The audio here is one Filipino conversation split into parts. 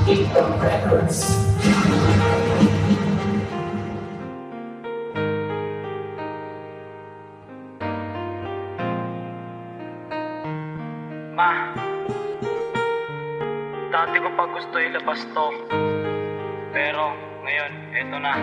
Kingdom Records. Ma, dati ko pa gusto ilabas to, pero ngayon, eto na.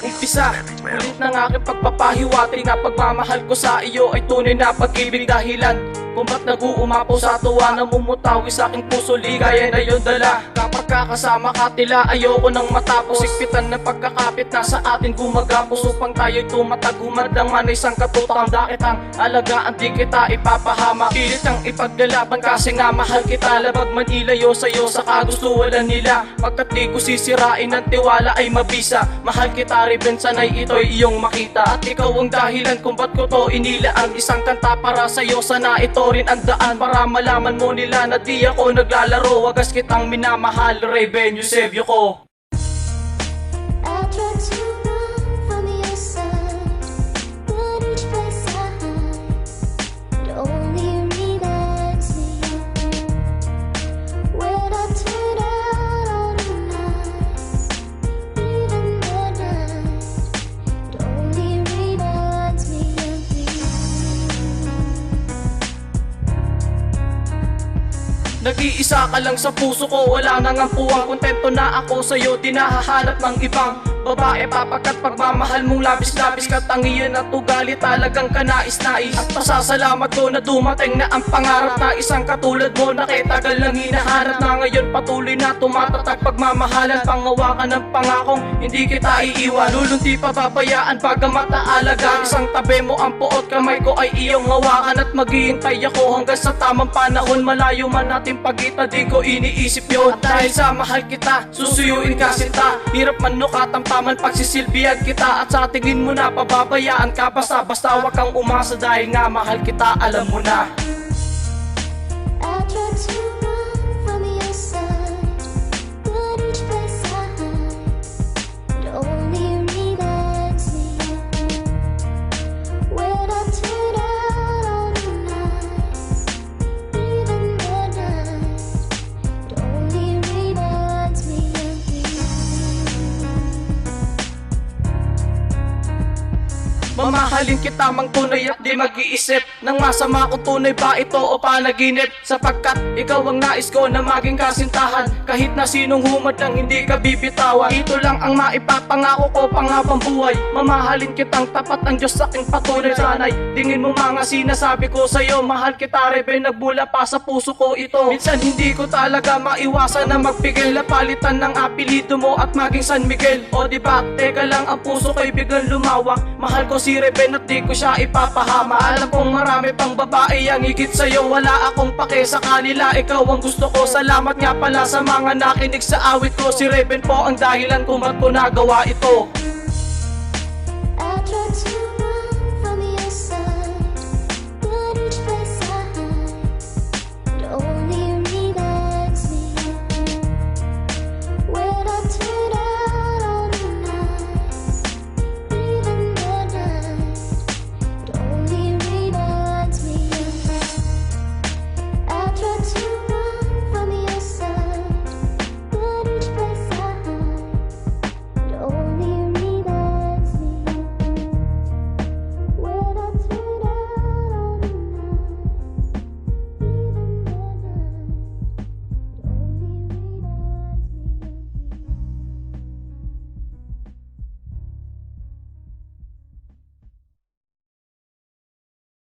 Umpisa, ulit ng aking pagpapahiwatig na pagmamahal ko sa iyo ay tunay na pag-ibig. Dahilan kung ba't nag-uumapaw sa tuwa, namumutawi sa aking puso, ligaya na yun dala. Kapag kakasama ka tila, ayoko nang matapos. Sikpitan na pagkakapit na sa atin gumagapos, upang tayo'y tumatag, humadlang man ay isang katutang. Dakit ang alagaan, di kita ipapahama, pilit ang ipaglalaban kasi nga mahal kita. Labag man ilayo sa'yo sa kagustuhan nila, pagkat di ko sisirain ang tiwala ay mabisa. Mahal kita rin, sanay ito'y iyong makita, at ikaw ang dahilan kung ba't ko to inilaan. Isang kanta para sa'yo, sana ito rin ang daan, para malaman mo nila na di ako naglalaro. Wagas kitang minamahal, Raven Eusebio ko. I tried to run from your side, but each place I hide, it only reminds me of you. When I turn out all the lights, even the night, it only reminds me of you. Nag-iisa ka lang sa puso ko, wala nang ang puwang. Kontento na ako sa'yo, di nahahanap ng ibang babae, papakat pagmamahal mong labis-labis. Katangian at ugali talagang kanais-nais, at pasasalamat ko na dumating na ang pangarap na isang katulad mo na kitagal lang hinahanap. Na ngayon patuloy na tumatatag pagmamahalan, pangawakan ng pangakong hindi kita iiwan. Lulunti pa babayaan bagamat naalagaan, isang tabi mo ang puot, kamay ko ay iyong hawakan. At maghihintay ako hanggang sa tamang panahon, malayo man natin pagitan, di ko iniisip yun. At dahil sa mahal kita, susuyuin ka sinta, hirap man nukatan paman pagsisilbihan kita. At sa tingin mo na pababayaan ka, basta-basta wag kang umasa, dahil nga mahal kita, alam mo na. I tried to run from your side, but each place I hide, it only reminds me of you. When I turn out all the lights, even the night, it only reminds me of you. Mamahalin kita mang tunay at di mag-iisip ng masama kung tunay ba ito o panaginip, sapagkat ikaw ang nais ko na maging kasintahan. Kahit na sinong humad lang hindi ka bibitawan, ito lang ang maipapangako ko panghabang buhay. Mamahalin kitang tapat, ang Diyos aking patunay. Sana'y tingin mo mga sinasabi ko sa'yo, mahal kita rin, nagbula pa sa puso ko ito. Minsan hindi ko talaga maiwasan na magpigil, na palitan ng apelido mo at maging San Miguel. O diba, teka lang, ang puso ko'y biglang lumawak. Mahal ko si Raven at di ko siya ipapahama. Alam kong marami pang babae ang higit sa'yo, wala akong pake sa kanila, ikaw ang gusto ko. Salamat nga pala sa mga nakinig sa awit ko, si Raven po ang dahilan kung ba't ko nagawa ito.